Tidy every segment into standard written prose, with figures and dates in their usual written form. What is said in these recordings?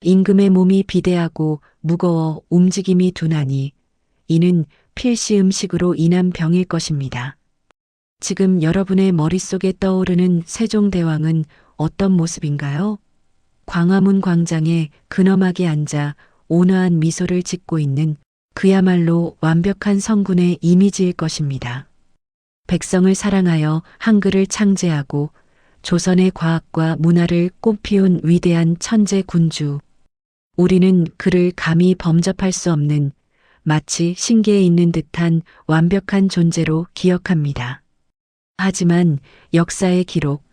임금의 몸이 비대하고 무거워 움직임이 둔하니 이는 필시 음식으로 인한 병일 것입니다. 지금 여러분의 머릿속에 떠오르는 세종대왕은 어떤 모습인가요? 광화문 광장에 근엄하게 앉아 온화한 미소를 짓고 있는 그야말로 완벽한 성군의 이미지일 것입니다. 백성을 사랑하여 한글을 창제하고 조선의 과학과 문화를 꽃피운 위대한 천재 군주. 우리는 그를 감히 범접할 수 없는 마치 신기에 있는 듯한 완벽한 존재로 기억합니다. 하지만 역사의 기록,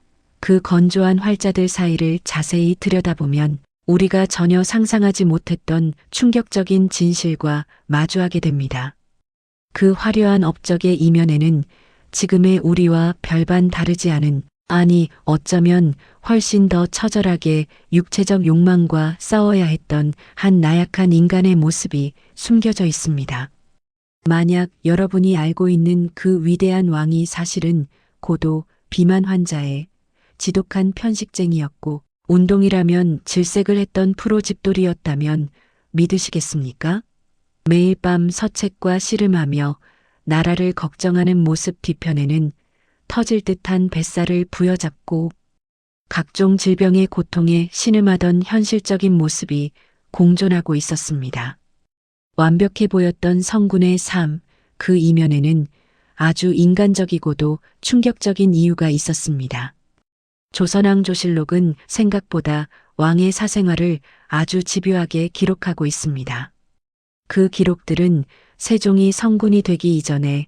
그 건조한 활자들 사이를 자세히 들여다보면 우리가 전혀 상상하지 못했던 충격적인 진실과 마주하게 됩니다. 그 화려한 업적의 이면에는 지금의 우리와 별반 다르지 않은, 아니 어쩌면 훨씬 더 처절하게 육체적 욕망과 싸워야 했던 한 나약한 인간의 모습이 숨겨져 있습니다. 만약 여러분이 알고 있는 그 위대한 왕이 사실은 고도, 비만 환자의 지독한 편식쟁이였고 운동이라면 질색을 했던 프로 집돌이였다면 믿으시겠습니까? 매일 밤 서책과 씨름하며 나라를 걱정하는 모습 뒤편에는 터질 듯한 뱃살을 부여잡고 각종 질병의 고통에 신음하던 현실적인 모습이 공존하고 있었습니다. 완벽해 보였던 성군의 삶, 그 이면에는 아주 인간적이고도 충격적인 이유가 있었습니다. 조선왕조실록은 생각보다 왕의 사생활을 아주 집요하게 기록하고 있습니다. 그 기록들은 세종이 성군이 되기 이전에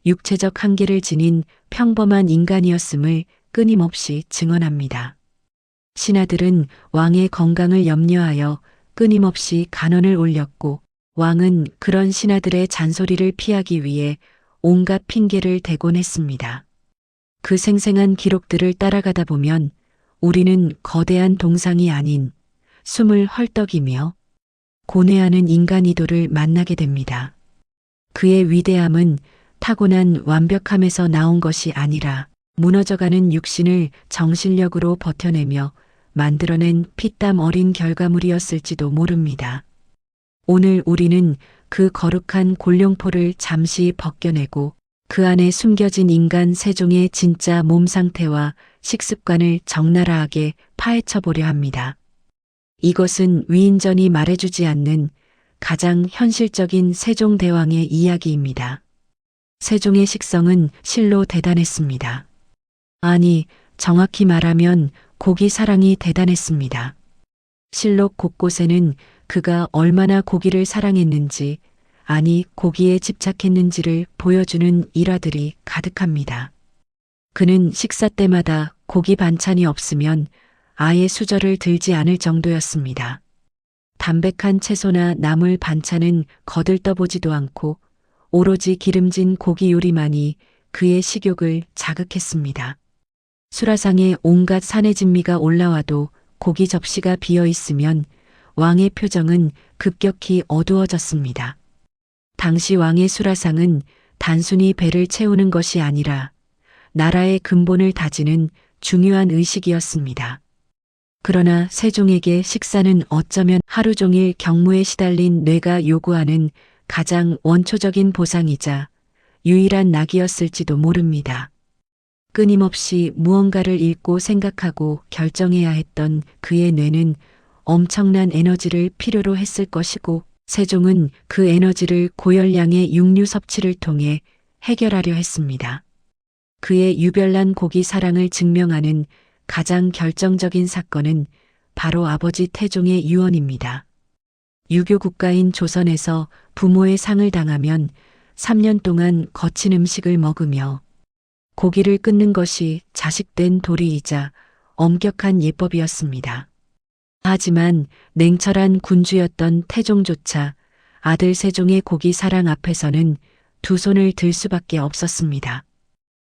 육체적 한계를 지닌 평범한 인간이었음을 끊임없이 증언합니다. 신하들은 왕의 건강을 염려하여 끊임없이 간언을 올렸고 왕은 그런 신하들의 잔소리를 피하기 위해 온갖 핑계를 대곤 했습니다. 그 생생한 기록들을 따라가다 보면 우리는 거대한 동상이 아닌 숨을 헐떡이며 고뇌하는 인간이도를 만나게 됩니다. 그의 위대함은 타고난 완벽함에서 나온 것이 아니라 무너져가는 육신을 정신력으로 버텨내며 만들어낸 피땀 어린 결과물이었을지도 모릅니다. 오늘 우리는 그 거룩한 골룡포를 잠시 벗겨내고 그 안에 숨겨진 인간 세종의 진짜 몸 상태와 식습관을 적나라하게 파헤쳐 보려 합니다. 이것은 위인전이 말해주지 않는 가장 현실적인 세종대왕의 이야기입니다. 세종의 식성은 실로 대단했습니다. 아니, 정확히 말하면 고기 사랑이 대단했습니다. 실록 곳곳에는 그가 얼마나 고기를 사랑했는지, 아니 고기에 집착했는지를 보여주는 일화들이 가득합니다. 그는 식사 때마다 고기 반찬이 없으면 아예 수저를 들지 않을 정도였습니다. 담백한 채소나 나물 반찬은 거들떠보지도 않고 오로지 기름진 고기 요리만이 그의 식욕을 자극했습니다. 수라상에 온갖 산의 진미가 올라와도 고기 접시가 비어 있으면 왕의 표정은 급격히 어두워졌습니다. 당시 왕의 수라상은 단순히 배를 채우는 것이 아니라 나라의 근본을 다지는 중요한 의식이었습니다. 그러나 세종에게 식사는 어쩌면 하루 종일 경무에 시달린 뇌가 요구하는 가장 원초적인 보상이자 유일한 낙이었을지도 모릅니다. 끊임없이 무언가를 읽고 생각하고 결정해야 했던 그의 뇌는 엄청난 에너지를 필요로 했을 것이고 세종은 그 에너지를 고열량의 육류 섭취를 통해 해결하려 했습니다. 그의 유별난 고기 사랑을 증명하는 가장 결정적인 사건은 바로 아버지 태종의 유언입니다. 유교 국가인 조선에서 부모의 상을 당하면 3년 동안 거친 음식을 먹으며 고기를 끊는 것이 자식된 도리이자 엄격한 예법이었습니다. 하지만 냉철한 군주였던 태종조차 아들 세종의 고기 사랑 앞에서는 두 손을 들 수밖에 없었습니다.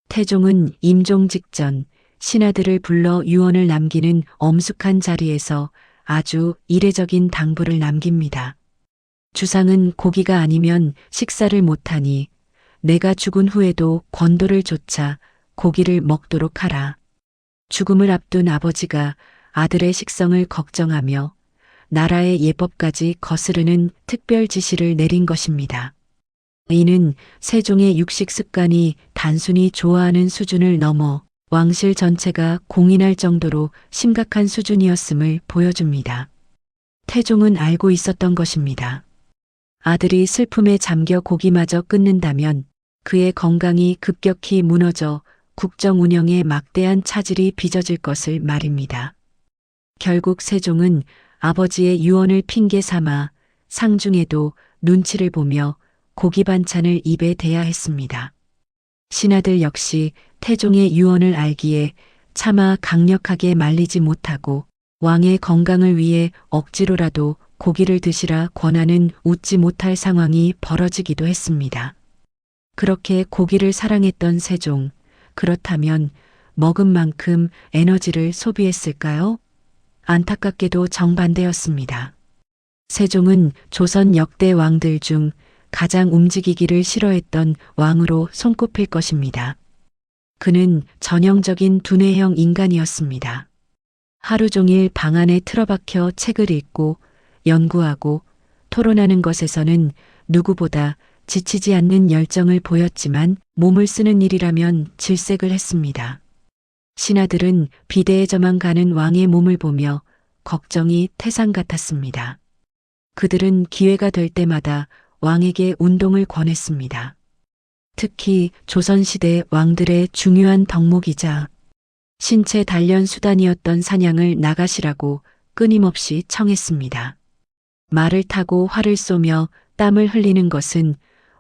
태종은 임종 직전 신하들을 불러 유언을 남기는 엄숙한 자리에서 아주 이례적인 당부를 남깁니다. 주상은 고기가 아니면 식사를 못하니 내가 죽은 후에도 권도를 좇아 고기를 먹도록 하라. 죽음을 앞둔 아버지가 아들의 식성을 걱정하며 나라의 예법까지 거스르는 특별 지시를 내린 것입니다. 이는 세종의 육식 습관이 단순히 좋아하는 수준을 넘어 왕실 전체가 공인할 정도로 심각한 수준이었음을 보여줍니다. 태종은 알고 있었던 것입니다. 아들이 슬픔에 잠겨 고기마저 끊는다면 그의 건강이 급격히 무너져 국정 운영에 막대한 차질이 빚어질 것을 말입니다. 결국 세종은 아버지의 유언을 핑계 삼아 상중에도 눈치를 보며 고기 반찬을 입에 대야 했습니다. 신하들 역시 태종의 유언을 알기에 차마 강력하게 말리지 못하고 왕의 건강을 위해 억지로라도 고기를 드시라 권하는 웃지 못할 상황이 벌어지기도 했습니다. 그렇게 고기를 사랑했던 세종, 그렇다면 먹은 만큼 에너지를 소비했을까요? 안타깝게도 정반대였습니다. 세종은 조선 역대 왕들 중 가장 움직이기를 싫어했던 왕으로 손꼽힐 것입니다. 그는 전형적인 두뇌형 인간이었습니다. 하루 종일 방 안에 틀어박혀 책을 읽고 연구하고 토론하는 것에서는 누구보다 지치지 않는 열정을 보였지만 몸을 쓰는 일이라면 질색을 했습니다. 신하들은 비대에 저만 가는 왕의 몸을 보며 걱정이 태산 같았습니다. 그들은 기회가 될 때마다 왕에게 운동을 권했습니다. 특히 조선시대 왕들의 중요한 덕목이자 신체 단련 수단이었던 사냥을 나가시라고 끊임없이 청했습니다. 말을 타고 활을 쏘며 땀을 흘리는 것은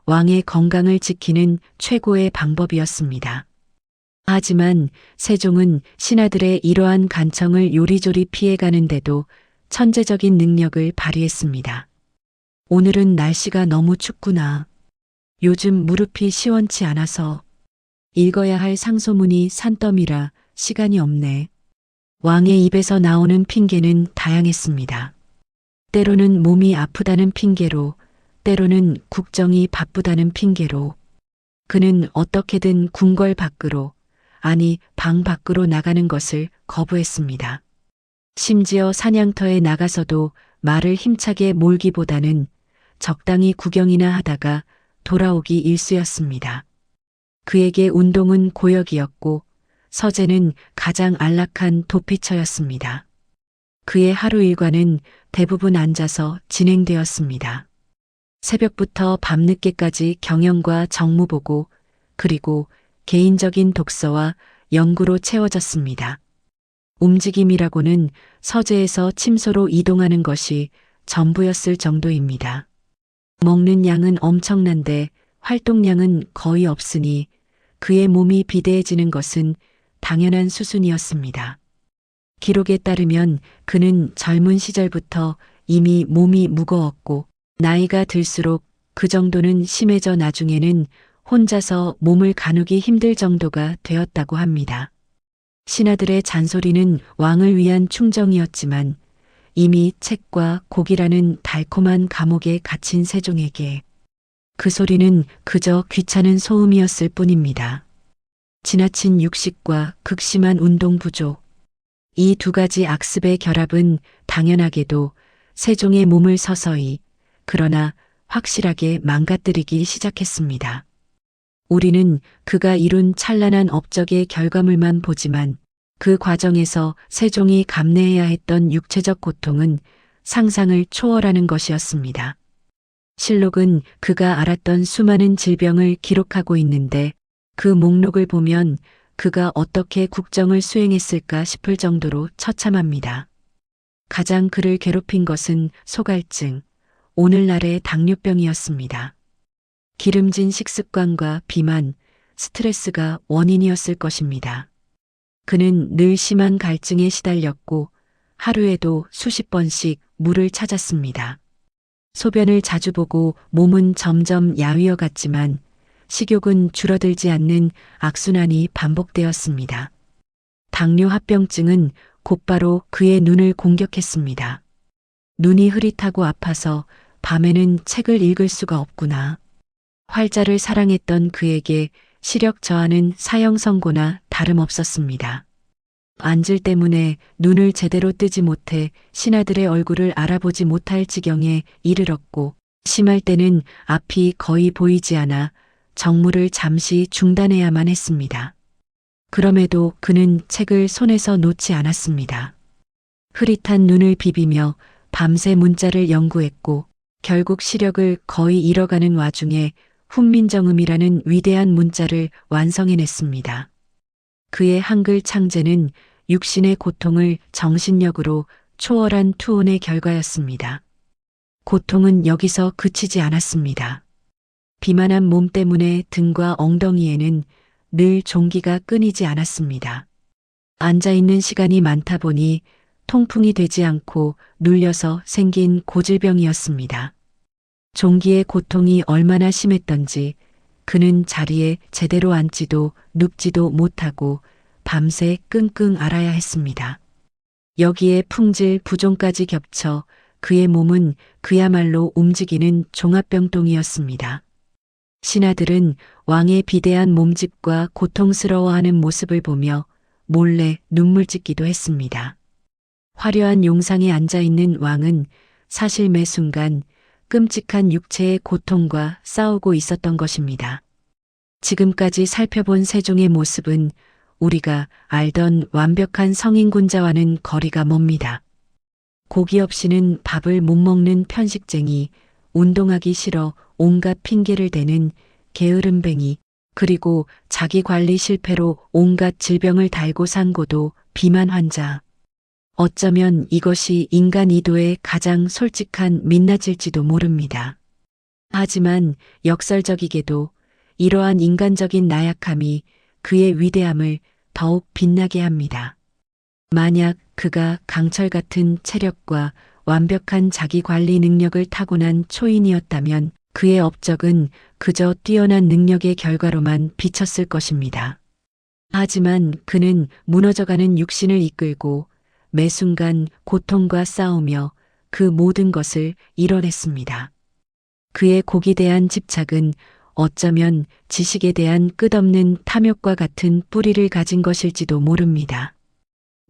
왕의 건강을 지키는 최고의 방법이었습니다. 하지만 세종은 신하들의 이러한 간청을 요리조리 피해가는데도 천재적인 능력을 발휘했습니다. 오늘은 날씨가 너무 춥구나. 요즘 무릎이 시원치 않아서 읽어야 할 상소문이 산더미라 시간이 없네. 왕의 입에서 나오는 핑계는 다양했습니다. 때로는 몸이 아프다는 핑계로, 때로는 국정이 바쁘다는 핑계로 그는 어떻게든 궁궐 밖으로, 아니 방 밖으로 나가는 것을 거부했습니다. 심지어 사냥터에 나가서도 말을 힘차게 몰기보다는 적당히 구경이나 하다가 돌아오기 일쑤였습니다. 그에게 운동은 고역이었고 서재는 가장 안락한 도피처였습니다. 그의 하루 일과는 대부분 앉아서 진행되었습니다. 새벽부터 밤늦게까지 경영과 정무 보고 그리고 개인적인 독서와 연구로 채워졌습니다. 움직임이라고는 서재에서 침소로 이동하는 것이 전부였을 정도입니다. 먹는 양은 엄청난데 활동량은 거의 없으니 그의 몸이 비대해지는 것은 당연한 수순이었습니다. 기록에 따르면 그는 젊은 시절부터 이미 몸이 무거웠고 나이가 들수록 그 정도는 심해져 나중에는 혼자서 몸을 가누기 힘들 정도가 되었다고 합니다. 신하들의 잔소리는 왕을 위한 충정이었지만 이미 책과 곡이라는 달콤한 감옥에 갇힌 세종에게 그 소리는 그저 귀찮은 소음이었을 뿐입니다. 지나친 육식과 극심한 운동 부족, 이 두 가지 악습의 결합은 당연하게도 세종의 몸을 서서히 그러나 확실하게 망가뜨리기 시작했습니다. 우리는 그가 이룬 찬란한 업적의 결과물만 보지만 그 과정에서 세종이 감내해야 했던 육체적 고통은 상상을 초월하는 것이었습니다. 실록은 그가 앓았던 수많은 질병을 기록하고 있는데 그 목록을 보면 그가 어떻게 국정을 수행했을까 싶을 정도로 처참합니다. 가장 그를 괴롭힌 것은 소갈증, 오늘날의 당뇨병이었습니다. 기름진 식습관과 비만, 스트레스가 원인이었을 것입니다. 그는 늘 심한 갈증에 시달렸고 하루에도 수십 번씩 물을 찾았습니다. 소변을 자주 보고 몸은 점점 야위어 갔지만 식욕은 줄어들지 않는 악순환이 반복되었습니다. 당뇨 합병증은 곧바로 그의 눈을 공격했습니다. 눈이 흐릿하고 아파서 밤에는 책을 읽을 수가 없구나. 활자를 사랑했던 그에게 시력 저하는 사형 선고나 다름없었습니다. 안질 때문에 눈을 제대로 뜨지 못해 신하들의 얼굴을 알아보지 못할 지경에 이르렀고, 심할 때는 앞이 거의 보이지 않아 정무를 잠시 중단해야만 했습니다. 그럼에도 그는 책을 손에서 놓지 않았습니다. 흐릿한 눈을 비비며 밤새 문자를 연구했고, 결국 시력을 거의 잃어가는 와중에 훈민정음이라는 위대한 문자를 완성해냈습니다. 그의 한글 창제는 육신의 고통을 정신력으로 초월한 투혼의 결과였습니다. 고통은 여기서 그치지 않았습니다. 비만한 몸 때문에 등과 엉덩이에는 늘 종기가 끊이지 않았습니다. 앉아있는 시간이 많다 보니 통풍이 되지 않고 눌려서 생긴 고질병이었습니다. 종기의 고통이 얼마나 심했던지 그는 자리에 제대로 앉지도 눕지도 못하고 밤새 끙끙 앓아야 했습니다. 여기에 풍질 부종까지 겹쳐 그의 몸은 그야말로 움직이는 종합병동이었습니다. 신하들은 왕의 비대한 몸집과 고통스러워하는 모습을 보며 몰래 눈물 짓기도 했습니다. 화려한 용상에 앉아있는 왕은 사실 매 순간 끔찍한 육체의 고통과 싸우고 있었던 것입니다. 지금까지 살펴본 세종의 모습은 우리가 알던 완벽한 성인군자와는 거리가 멉니다. 고기 없이는 밥을 못 먹는 편식쟁이, 운동하기 싫어 온갖 핑계를 대는 게으름뱅이, 그리고 자기 관리 실패로 온갖 질병을 달고 산 고도 비만 환자. 어쩌면 이것이 인간 이도의 가장 솔직한 민낯일지도 모릅니다. 하지만 역설적이게도 이러한 인간적인 나약함이 그의 위대함을 더욱 빛나게 합니다. 만약 그가 강철 같은 체력과 완벽한 자기 관리 능력을 타고난 초인이었다면 그의 업적은 그저 뛰어난 능력의 결과로만 비쳤을 것입니다. 하지만 그는 무너져가는 육신을 이끌고 매 순간 고통과 싸우며 그 모든 것을 이뤄냈습니다. 그의 곡에 대한 집착은 어쩌면 지식에 대한 끝없는 탐욕과 같은 뿌리를 가진 것일지도 모릅니다.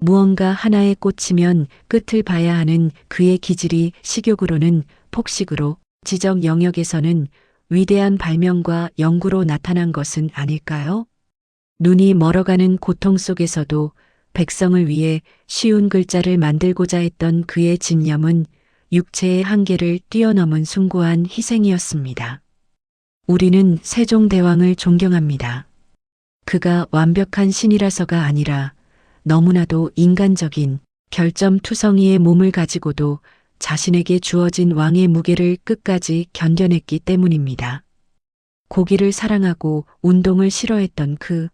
무언가 하나에 꽂히면 끝을 봐야 하는 그의 기질이 식욕으로는 폭식으로, 지적 영역에서는 위대한 발명과 연구로 나타난 것은 아닐까요? 눈이 멀어가는 고통 속에서도 백성을 위해 쉬운 글자를 만들고자 했던 그의 집념은 육체의 한계를 뛰어넘은 숭고한 희생이었습니다. 우리는 세종대왕을 존경합니다. 그가 완벽한 신이라서가 아니라 너무나도 인간적인 결점투성이의 몸을 가지고도 자신에게 주어진 왕의 무게를 끝까지 견뎌냈기 때문입니다. 고기를 사랑하고 운동을 싫어했던 그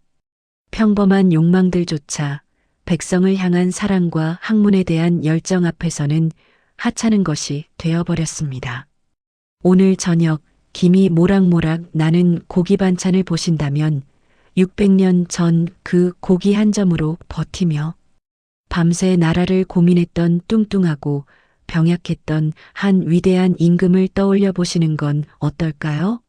평범한 욕망들조차 백성을 향한 사랑과 학문에 대한 열정 앞에서는 하찮은 것이 되어버렸습니다. 오늘 저녁 김이 모락모락 나는 고기 반찬을 보신다면 600년 전 그 고기 한 점으로 버티며 밤새 나라를 고민했던 뚱뚱하고 병약했던 한 위대한 임금을 떠올려 보시는 건 어떨까요?